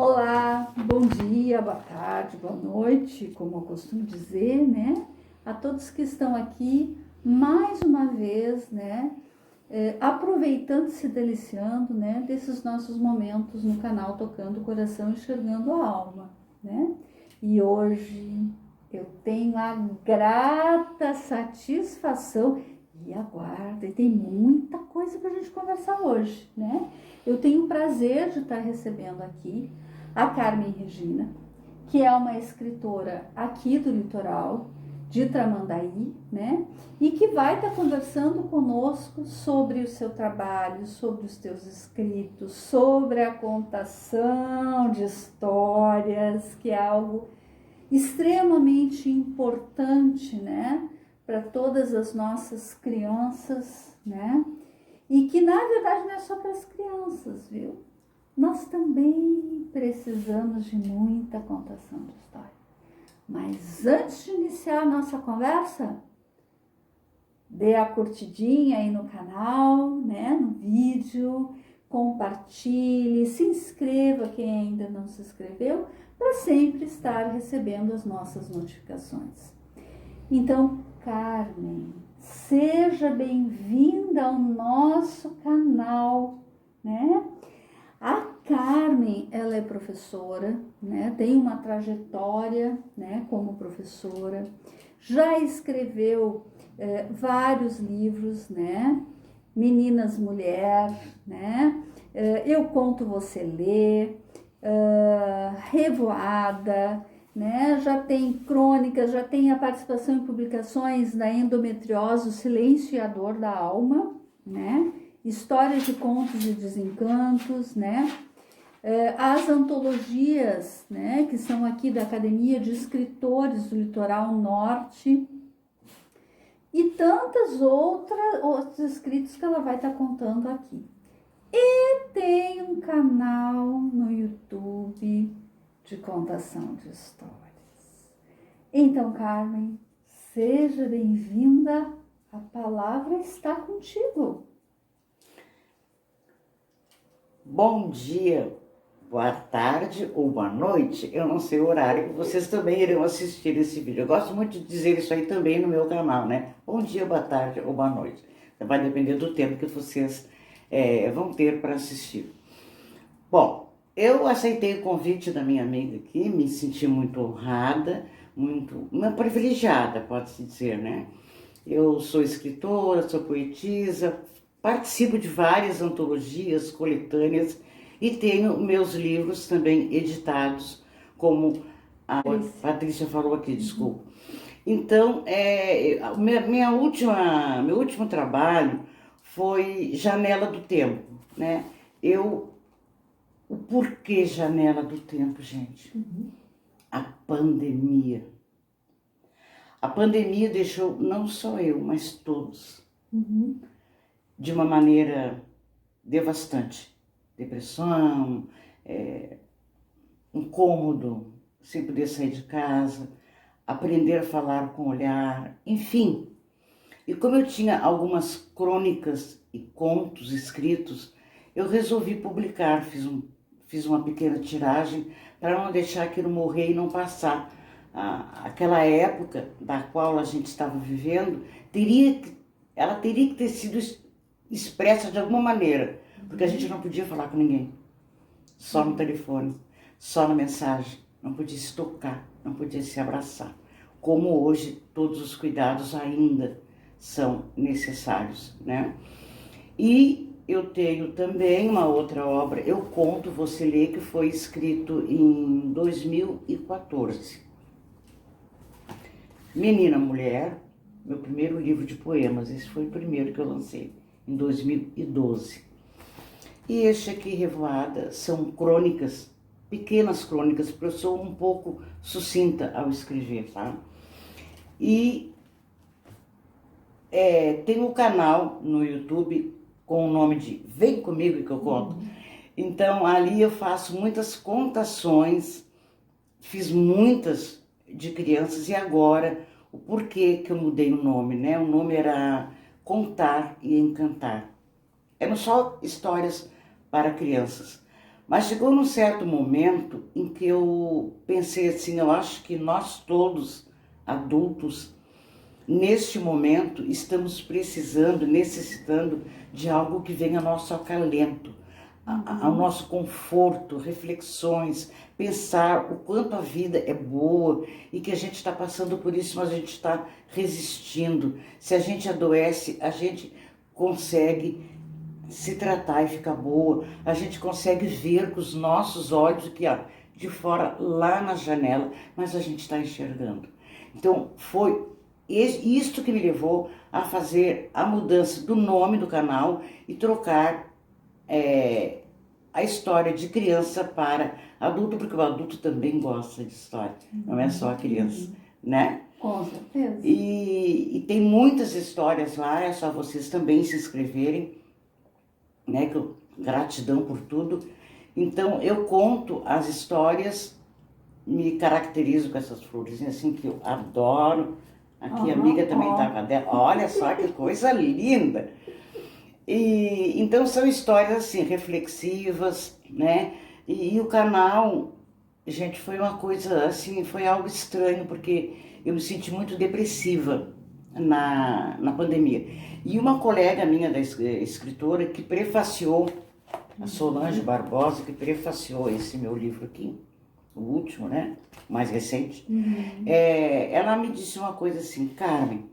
Olá, bom dia, boa tarde, boa noite, como eu costumo dizer, né? A todos que estão aqui mais uma vez, né? Aproveitando e se deliciando, né? Desses nossos momentos no canal Tocando o Coração, Enxergando a Alma, né? E hoje eu tenho a grata satisfação e aguarda, e tem muita coisa para a gente conversar hoje, né? Eu tenho o prazer de estar recebendo aqui a Carmen Regina, que é uma escritora aqui do litoral, de Tramandaí, né? E que vai estar conversando conosco sobre o seu trabalho, sobre os teus escritos, sobre a contação de histórias, que é algo extremamente importante, né? Para todas as nossas crianças, né? E que na verdade não é só para as crianças, viu? Nós também precisamos de muita contação de história. Mas antes de iniciar a nossa conversa, dê a curtidinha aí no canal, né, no vídeo, compartilhe, se inscreva quem ainda não se inscreveu, para sempre estar recebendo as nossas notificações. Então, Carmen, seja bem-vinda ao nosso canal, né? A Carmen, ela é professora, né? Tem uma trajetória, né, como professora, já escreveu vários livros, né? Meninas Mulher, né? Eu Conto Você Lê, Revoada, né? Já tem crônicas, já tem a participação em publicações da Endometriose, o Silêncio e a Dor da Alma, né? Histórias de Contos e Desencantos, né? As antologias, né? Que são aqui da Academia de Escritores do Litoral Norte e tantas outros escritos que ela vai estar contando aqui. E tem um canal no YouTube de contação de histórias. Então, Carmen, seja bem-vinda, a palavra está contigo. Bom dia, boa tarde ou boa noite, eu não sei o horário que vocês também irão assistir esse vídeo. Eu gosto muito de dizer isso aí também no meu canal, né? Bom dia, boa tarde ou boa noite. Vai depender do tempo que vocês vão ter para assistir. Bom, eu aceitei o convite da minha amiga aqui, me senti muito honrada, muito privilegiada, pode-se dizer, né? Eu sou escritora, sou poetisa, participo de várias antologias, coletâneas e tenho meus livros também editados, como a Patrícia falou aqui, desculpa. Então, meu último trabalho foi Janela do Tempo, né? O porquê Janela do Tempo, gente? A pandemia. A pandemia deixou não só eu, mas todos, de uma maneira devastante. Depressão, incômodo, sem poder sair de casa, aprender a falar com o olhar, enfim. E como eu tinha algumas crônicas e contos escritos, eu resolvi publicar, fiz uma pequena tiragem para não deixar aquilo morrer e não passar. Aquela época da qual a gente estava vivendo, ela teria que ter sido expressa de alguma maneira, porque a gente não podia falar com ninguém, só no telefone, só na mensagem, não podia se tocar, não podia se abraçar, como hoje todos os cuidados ainda são necessários, né? E eu tenho também uma outra obra, Eu Conto Você Lê, que foi escrito em 2014. Menina Mulher, meu primeiro livro de poemas, esse foi o primeiro que eu lancei, em 2012. E este aqui, Revoada, são crônicas, pequenas crônicas, porque eu sou um pouco sucinta ao escrever, tá? E tem um canal no YouTube com o nome de Vem Comigo que eu conto. Então, ali eu faço muitas contações, fiz muitas de crianças e agora o porquê que eu mudei o nome, né? O nome era Contar e Encantar. Eram só histórias para crianças, Mas chegou num certo momento em que eu pensei assim, eu acho que nós todos, adultos, neste momento, estamos precisando, necessitando de algo que venha ao nosso acalento, ao nosso conforto, reflexões, pensar o quanto a vida é boa e que a gente está passando por isso, mas a gente está resistindo. Se a gente adoece, a gente consegue se tratar e ficar boa, a gente consegue ver com os nossos olhos aqui, ó, de fora, lá na janela, mas a gente está enxergando. Então, foi isto que me levou a fazer a mudança do nome do canal e trocar a história de criança para adulto, porque o adulto também gosta de história, não é só a criança, né? Com certeza. E tem muitas histórias lá, é só vocês também se inscreverem, né? Gratidão por tudo. Então, eu conto as histórias, me caracterizo com essas florzinhas assim que eu adoro. Aqui a amiga também estava dela. Olha só que coisa linda! E então são histórias assim reflexivas, né? E o canal, gente, foi uma coisa assim, foi algo estranho porque eu me senti muito depressiva na pandemia. E uma colega minha da escritora que prefaciou, a Solange Barbosa, que prefaciou esse meu livro aqui, o último, né? Mais recente. Ela me disse uma coisa assim, Carmen,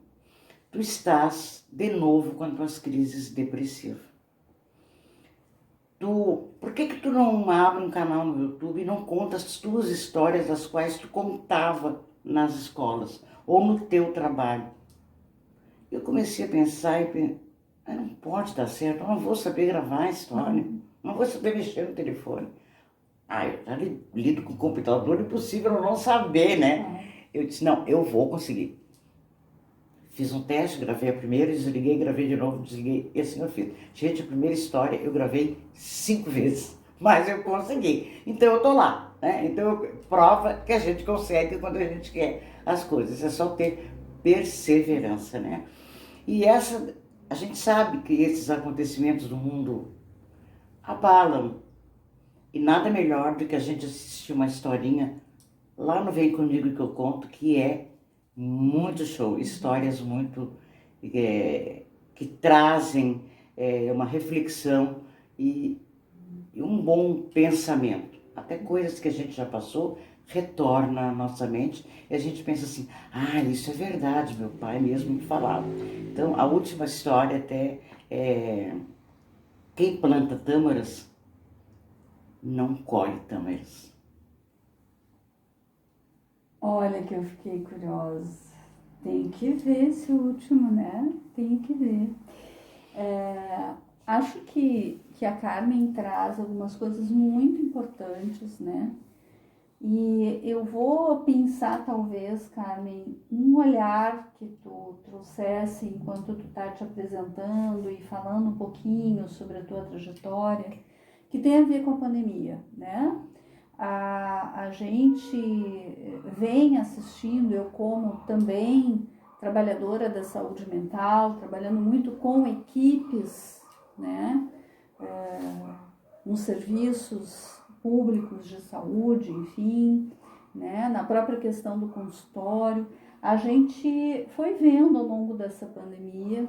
tu estás de novo com as tuas crises depressivas. Por que tu não abre um canal no YouTube e não conta as tuas histórias, as quais tu contava nas escolas ou no teu trabalho? Eu comecei a pensar e não pode dar certo, eu não vou saber gravar a história, não vou saber mexer no telefone. Eu já lido com o computador, é impossível eu não saber, né? Eu disse, não, eu vou conseguir. Fiz um teste, gravei a primeira, desliguei, gravei de novo, desliguei, e assim eu fiz. Gente, a primeira história eu gravei 5 vezes, mas eu consegui. Então eu tô lá, né? Então prova que a gente consegue quando a gente quer as coisas, é só ter perseverança, né? E a gente sabe que esses acontecimentos do mundo abalam, e nada melhor do que a gente assistir uma historinha lá no Vem Comigo que eu conto, que é muito show, histórias muito que trazem uma reflexão e um bom pensamento. Até coisas que a gente já passou retorna à nossa mente e a gente pensa assim, isso é verdade, meu pai mesmo me falava. Então a última história até é quem planta tâmaras não colhe tâmaras. Olha que eu fiquei curiosa. Tem que ver esse último, né? Tem que ver. Acho que a Carmen traz algumas coisas muito importantes, né? E eu vou pensar, talvez, Carmen, um olhar que tu trouxesse enquanto tu tá te apresentando e falando um pouquinho sobre a tua trajetória, que tem a ver com a pandemia, né? A gente vem assistindo, eu como também trabalhadora da saúde mental, trabalhando muito com equipes, né? Nos serviços públicos de saúde, enfim, né? Na própria questão do consultório, a gente foi vendo ao longo dessa pandemia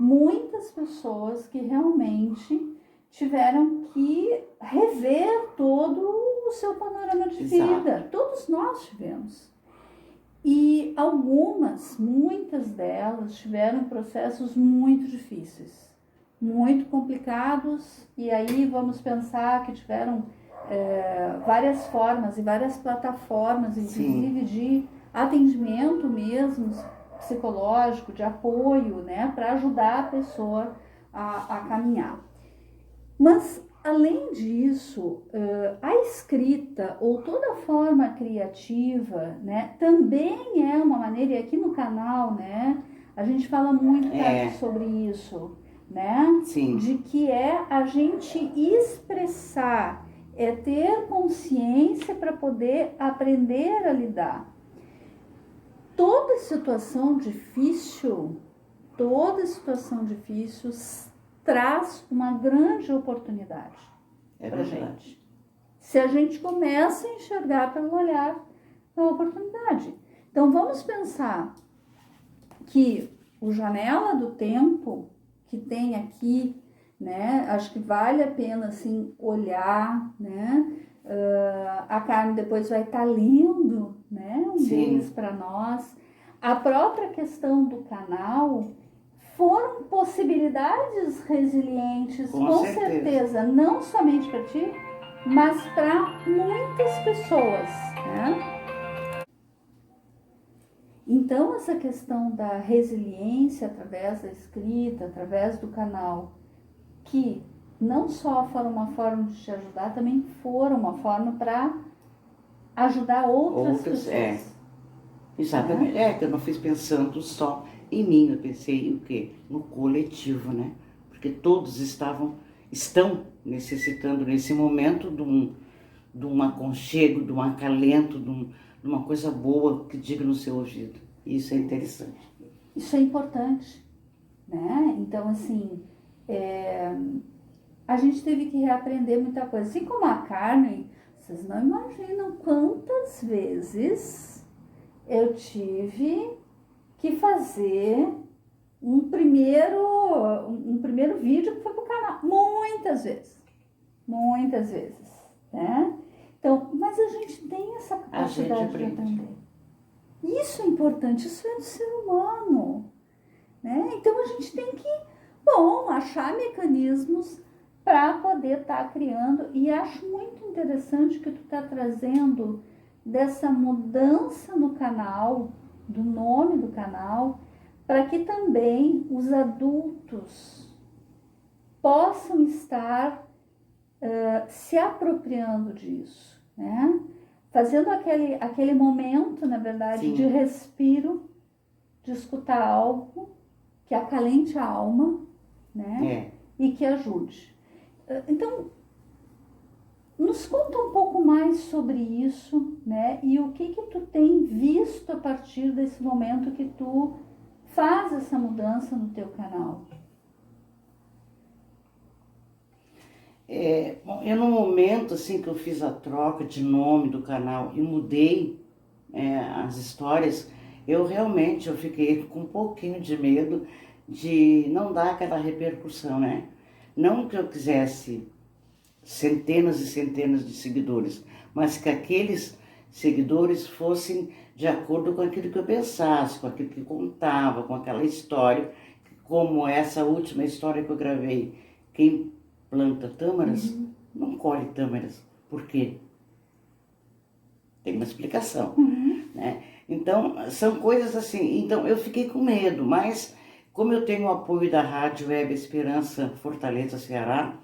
muitas pessoas que realmente tiveram que rever todo o seu panorama de vida. Todos nós tivemos. E muitas delas tiveram processos muito difíceis, muito complicados, e aí vamos pensar que tiveram várias formas e várias plataformas, inclusive de atendimento mesmo, psicológico, de apoio, né, para ajudar a pessoa a caminhar. Mas, além disso, a escrita ou toda forma criativa, né, também é uma maneira, e aqui no canal, né, a gente fala muito sobre isso, né? Sim. De que é a gente expressar, é ter consciência para poder aprender a lidar. Toda situação difícil traz uma grande oportunidade pra gente. se a gente começa a enxergar pelo olhar da oportunidade. Então, vamos pensar que o Janela do Tempo, que tem aqui, né, acho que vale a pena, assim, olhar, né, a Carmen depois vai estar lendo, né, um deles para nós. A própria questão do canal foram possibilidades resilientes, com certeza, não somente para ti, mas para muitas pessoas, né? Então, essa questão da resiliência através da escrita, através do canal, que não só foram uma forma de te ajudar, também foram uma forma para ajudar outras pessoas. Exatamente. Que eu não fiz pensando só em mim, eu pensei o quê? No coletivo, né? Porque todos estão necessitando nesse momento de um aconchego, de um acalento, de uma coisa boa que diga no seu ouvido. Isso é interessante. Isso é importante, né? Então, assim, a gente teve que reaprender muita coisa. Assim como a Carmen, vocês não imaginam quantas vezes eu tive que fazer um primeiro vídeo que foi pro canal. Muitas vezes, né? Então, mas a gente tem essa capacidade de aprender. Isso é importante, isso é do ser humano, né? Então a gente tem que, achar mecanismos para poder estar criando, e acho muito interessante que tu está trazendo dessa mudança no canal, do nome do canal, para que também os adultos possam estar se apropriando disso, né? Fazendo aquele momento, na verdade, de respiro, de escutar algo que acalente a alma, né? E que ajude. Então, nos conta um pouco mais sobre isso, né? E o que tu tem visto a partir desse momento que tu faz essa mudança no teu canal. Eu no momento assim que eu fiz a troca de nome do canal e mudei as histórias, eu fiquei com um pouquinho de medo de não dar aquela repercussão, né? Não que eu quisesse centenas e centenas de seguidores, mas que aqueles seguidores fossem de acordo com aquilo que eu pensasse, com aquilo que eu contava, com aquela história, como essa última história que eu gravei. Quem planta tâmaras não colhe tâmaras. Por quê? Tem uma explicação, né? Então, são coisas assim. Então, eu fiquei com medo, mas como eu tenho o apoio da Rádio Web Esperança Fortaleza, Ceará,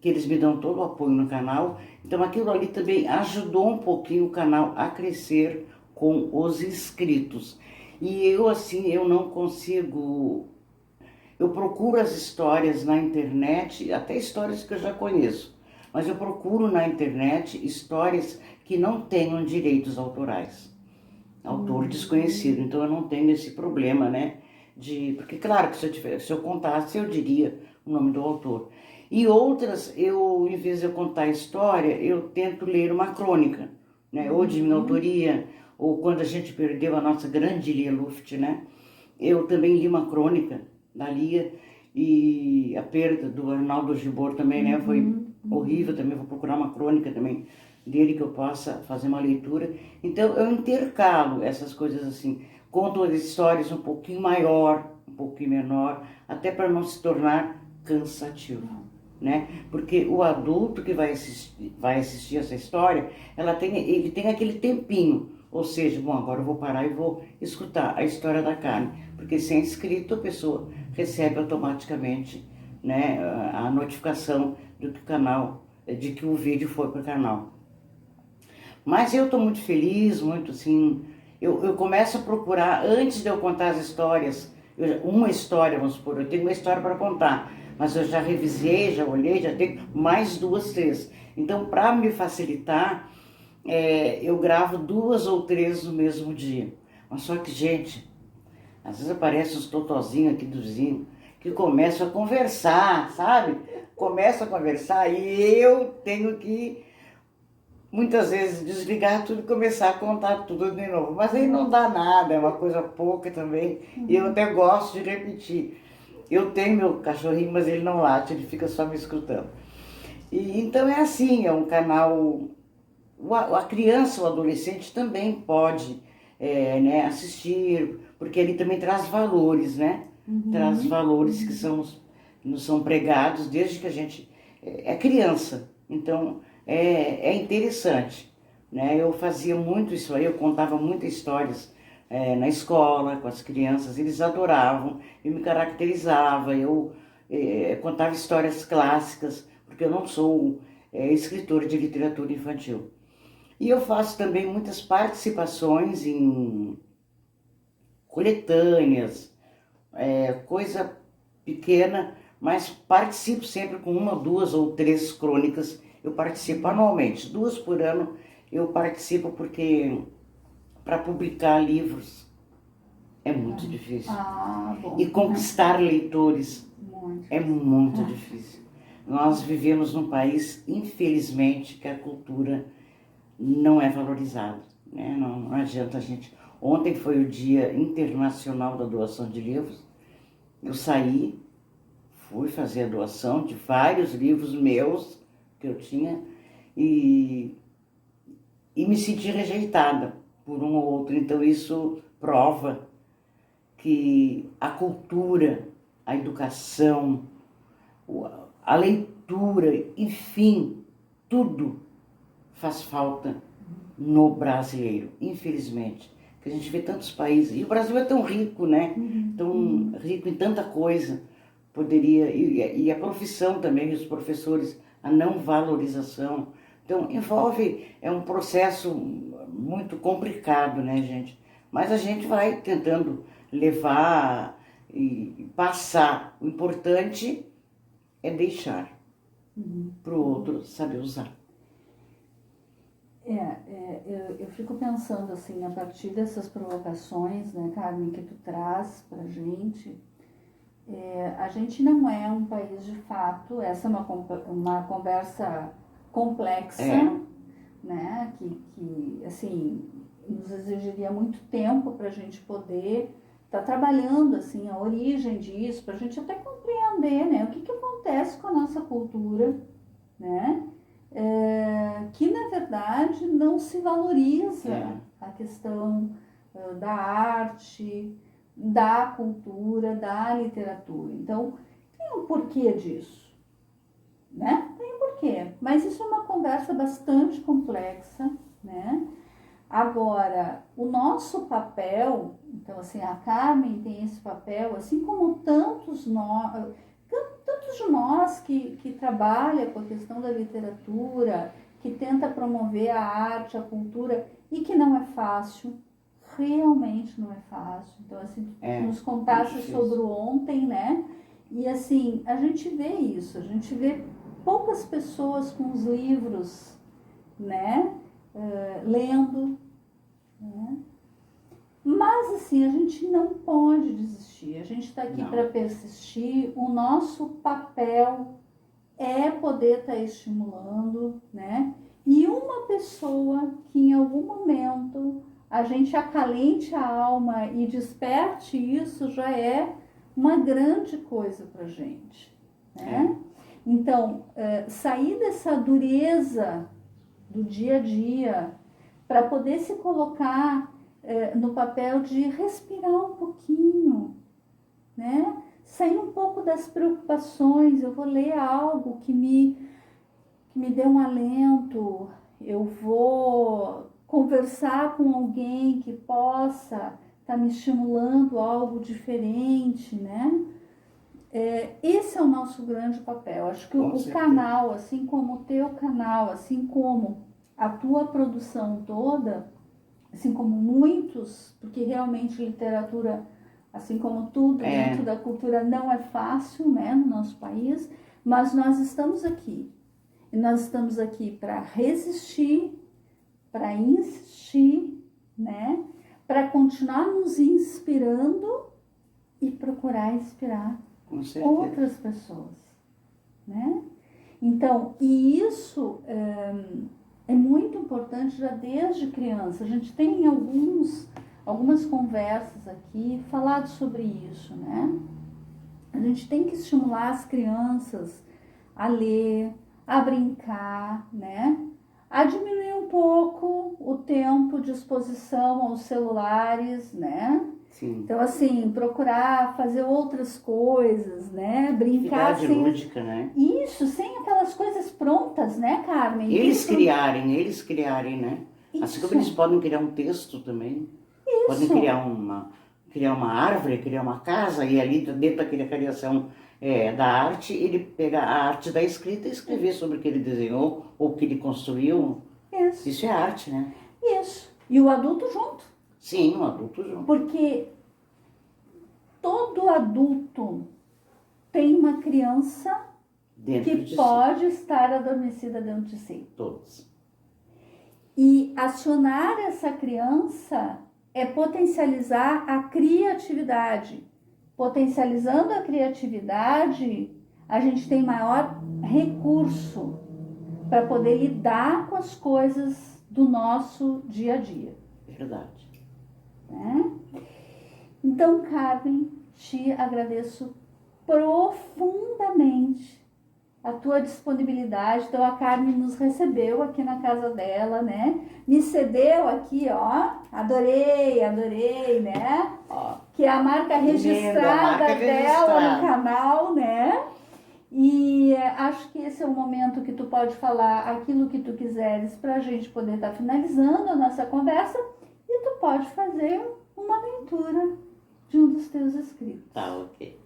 que eles me dão todo o apoio no canal, então aquilo ali também ajudou um pouquinho o canal a crescer com os inscritos. E eu, assim, eu não consigo... Eu procuro as histórias na internet, até histórias que eu já conheço, mas eu procuro na internet histórias que não tenham direitos autorais. Autor desconhecido, então eu não tenho esse problema, né? Porque claro que se eu contasse, eu diria o nome do autor. E outras, em vez de eu contar a história, eu tento ler uma crônica, né? Ou de minha autoria, ou quando a gente perdeu a nossa grande Lia Luft, né? Eu também li uma crônica da Lia, e a perda do Arnaldo Gibor também, né? Foi horrível também, vou procurar uma crônica também dele que eu possa fazer uma leitura. Então eu intercalo essas coisas assim, conto as histórias um pouquinho maior, um pouquinho menor, até para não se tornar cansativo, né? Porque o adulto que vai assistir essa história, ele tem aquele tempinho, ou seja, agora eu vou parar e vou escutar a história da Carmen, porque sem escrito a pessoa recebe automaticamente, né, a notificação de que o vídeo foi para o canal. Mas eu estou muito feliz, muito assim, eu começo a procurar, antes de eu contar as histórias, uma história, vamos supor, eu tenho uma história para contar, mas eu já revisei, já olhei, já tenho mais 2, 3. Então, para me facilitar, eu gravo 2 ou 3 no mesmo dia. Mas só que, gente, às vezes aparece uns totozinhos aqui do vizinho que começam a conversar, sabe? Começam a conversar e eu tenho que muitas vezes desligar tudo e começar a contar tudo de novo. Mas aí não dá nada, é uma coisa pouca também. E eu até gosto de repetir. Eu tenho meu cachorrinho, mas ele não late, ele fica só me escutando. E, então é assim, é um canal. A criança, o adolescente também pode né, assistir, porque ele também traz valores, né? Traz valores que nos são pregados desde que a gente é criança. Então é interessante, né? Eu fazia muito isso aí, eu contava muitas histórias na escola com as crianças, eles adoravam, eu me caracterizava, eu contava histórias clássicas, porque eu não sou escritora de literatura infantil. E eu faço também muitas participações em coletâneas, coisa pequena, mas participo sempre com uma, duas ou três crônicas. Eu participo anualmente, 2 por ano eu participo porque para publicar livros é muito difícil. Bom. E conquistar leitores Muito. é muito difícil. Nós vivemos num país, infelizmente, que a cultura não é valorizada, né? Não adianta a gente. Ontem foi o Dia Internacional da Doação de Livros. Eu saí, fui fazer a doação de vários livros meus que eu tinha e me senti rejeitada por um ou outro. Então isso prova que a cultura, a educação, a leitura, enfim, tudo faz falta no brasileiro, infelizmente. Que a gente vê tantos países, e o Brasil é tão rico, né? Tão rico em tanta coisa. Poderia, e a profissão também, os professores, a não valorização. Então, é um processo muito complicado, né, gente? Mas a gente vai tentando levar e passar. O importante é deixar para o outro saber usar. Eu fico pensando assim, a partir dessas provocações, né, Carmen, que tu traz pra gente, a gente não é um país de fato, essa é uma conversa complexa, né, que assim, nos exigiria muito tempo para a gente poder estar trabalhando assim, a origem disso, para a gente até compreender, né, o que acontece com a nossa cultura, né, que na verdade não se valoriza a questão da arte, da cultura, da literatura. Então, tem um porquê disso, né? Tem um porquê, mas isso é uma conversa bastante complexa, né? Agora, o nosso papel, então assim, a Carmen tem esse papel, assim como tantos de nós que trabalha com a questão da literatura, que tenta promover a arte, a cultura, e que não é fácil, realmente não é fácil. Então, assim, nos contasse sobre o ontem, né? E assim, a gente vê isso, a gente vê poucas pessoas com os livros, né? Lendo, né? Mas assim, a gente não pode desistir, a gente está aqui para persistir, o nosso papel é poder estar estimulando, né? E uma pessoa que em algum momento a gente acalente a alma e desperte isso já é uma grande coisa para a gente, né? Então, sair dessa dureza do dia a dia para poder se colocar no papel de respirar um pouquinho, né? Sair um pouco das preocupações. Eu vou ler algo que me dê um alento, eu vou conversar com alguém que possa estar me estimulando a algo diferente, né? Esse é o nosso grande papel. Acho que o canal, assim como o teu canal, assim como a tua produção toda, assim como muitos, porque realmente literatura, assim como tudo dentro da cultura, não é fácil, né, no nosso país, mas nós estamos aqui. E nós estamos aqui para resistir, para insistir, né, para continuar nos inspirando e procurar inspirar outras pessoas, né? Então, e isso é muito importante. importante já desde criança. A gente tem algumas conversas aqui falado sobre isso, né? A gente tem que estimular as crianças a ler, a brincar, né? A diminuir um pouco o tempo de exposição aos celulares, né? Sim. Então, assim, procurar fazer outras coisas, né? Brincar Atividade sem... lúdica, né? Isso, sem aquelas coisas prontas, né, Carmen? Eles Tudo criarem, né? Assim como Isso. eles podem criar um texto também. Podem Isso. criar uma árvore, criar uma casa, e ali dentro daquela criação da arte, ele pega a arte da escrita e escrever sobre o que ele desenhou ou o que ele construiu. Isso. Isso é arte, né? Isso. E o adulto junto. Sim, um adulto junto. Porque todo adulto tem uma criança Dentro que de si. pode estar adormecida dentro de si. Todos. E acionar essa criança é potencializar a criatividade. Potencializando a criatividade, a gente tem maior recurso para poder lidar com as coisas do nosso dia a dia. Verdade. Né? Então, Carmen, te agradeço profundamente a tua disponibilidade. Então, a Carmen nos recebeu aqui na casa dela, né? Me cedeu aqui, ó. Adorei, né? Ó, Que é a marca registrada dela no canal, né? E acho que esse é o momento que tu pode falar aquilo que tu quiseres para a gente poder estar finalizando a nossa conversa, e tu pode fazer uma leitura de um dos teus escritos. tá, ok.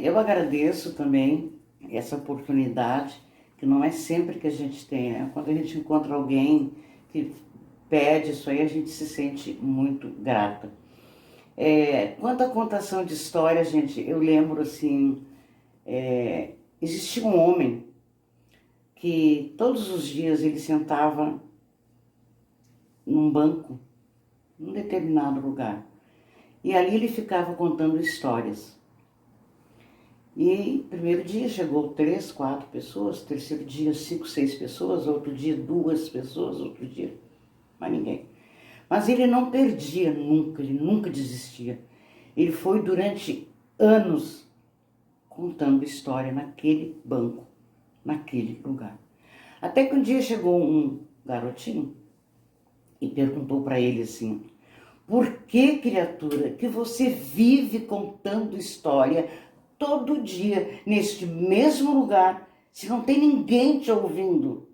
Eu agradeço também essa oportunidade, que não é sempre que a gente tem, né? Quando a gente encontra alguém que pede isso aí, a gente se sente muito grata. Quanto à contação de história, gente, eu lembro assim, existia um homem que todos os dias ele sentava num banco, num determinado lugar, e ali ele ficava contando histórias. E primeiro dia chegou 3, 4 pessoas, terceiro dia 5, 6 pessoas, outro dia 2 pessoas, outro dia mais ninguém. Mas ele não perdia nunca, ele nunca desistia. Ele foi durante anos contando história naquele banco, naquele lugar. Até que um dia chegou um garotinho e perguntou para ele assim: por que, criatura, que você vive contando história todo dia neste mesmo lugar, se não tem ninguém te ouvindo?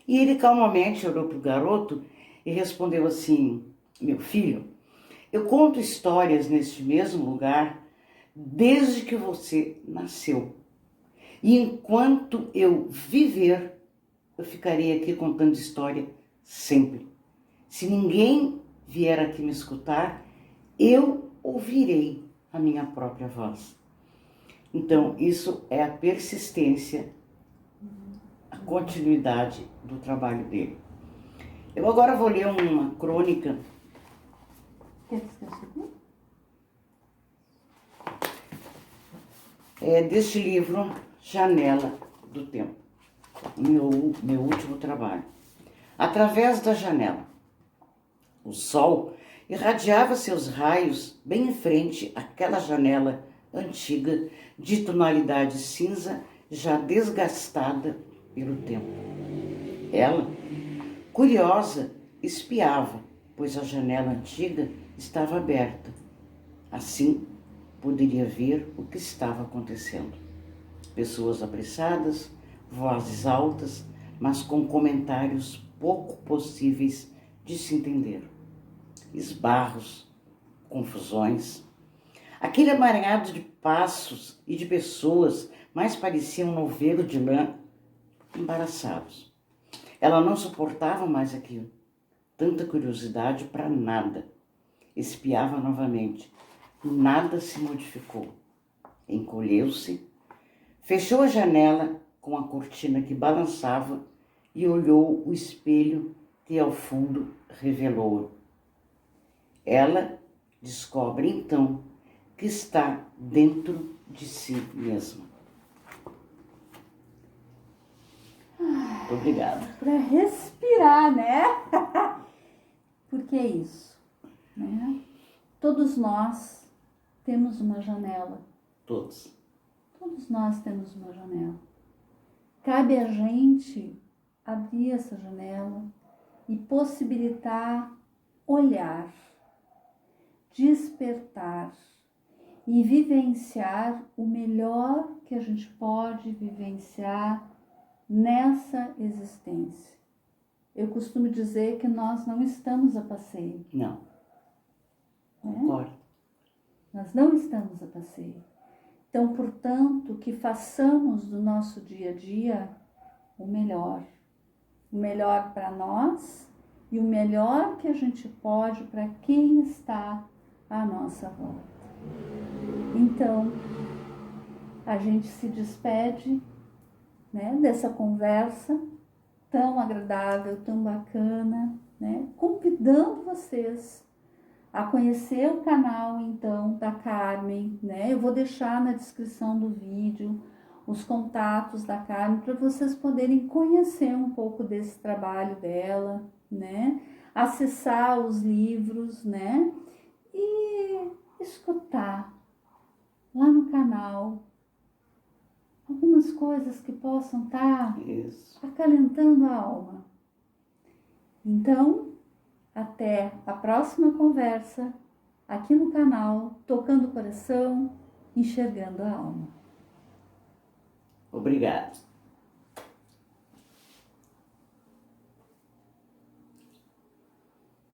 E ele calmamente olhou para o garoto e respondeu assim: meu filho, eu conto histórias neste mesmo lugar desde que você nasceu. E enquanto eu viver, eu ficarei aqui contando história sempre. Se ninguém vier aqui me escutar, eu ouvirei a minha própria voz. Então, isso é a persistência, a continuidade do trabalho dele. Eu agora vou ler uma crônica. Quer descansar? Deste livro, Janela do Tempo, meu último trabalho. Através da janela, o sol irradiava seus raios bem em frente àquela janela antiga de tonalidade cinza, já desgastada pelo tempo. Ela, curiosa, espiava, pois a janela antiga estava aberta. Assim, poderia ver o que estava acontecendo. Pessoas apressadas, vozes altas, mas com comentários pouco possíveis de se entender. Esbarros, confusões. Aquele emaranhado de passos e de pessoas mais parecia um novelo de lã, embaraçados. Ela não suportava mais aquilo. Tanta curiosidade para nada. Espiava novamente. Nada se modificou. Encolheu-se, fechou a janela com a cortina que balançava e olhou o espelho que ao fundo revelou. Ela descobre então que está dentro de si mesma. Muito obrigada. Para respirar, né? Porque é isso, né? Todos nós temos uma janela. Todos. Todos nós temos uma janela. Cabe a gente abrir essa janela e possibilitar olhar, despertar e vivenciar o melhor que a gente pode vivenciar nessa existência. Eu costumo dizer que nós não estamos a passeio. Não. Né? Concordo. Nós não estamos a passeio. Então, portanto, que façamos do nosso dia a dia o melhor para nós e o melhor que a gente pode para quem está à nossa volta. Então, a gente se despede, né, dessa conversa tão agradável, tão bacana, né, convidando vocês a conhecer o canal, então, da Carmen, né? Eu vou deixar na descrição do vídeo os contatos da Carmen para vocês poderem conhecer um pouco desse trabalho dela, né? Acessar os livros, né? E escutar lá no canal algumas coisas que possam estar acalentando a alma. Então, até a próxima conversa aqui no canal, tocando o coração, enxergando a alma. Obrigada.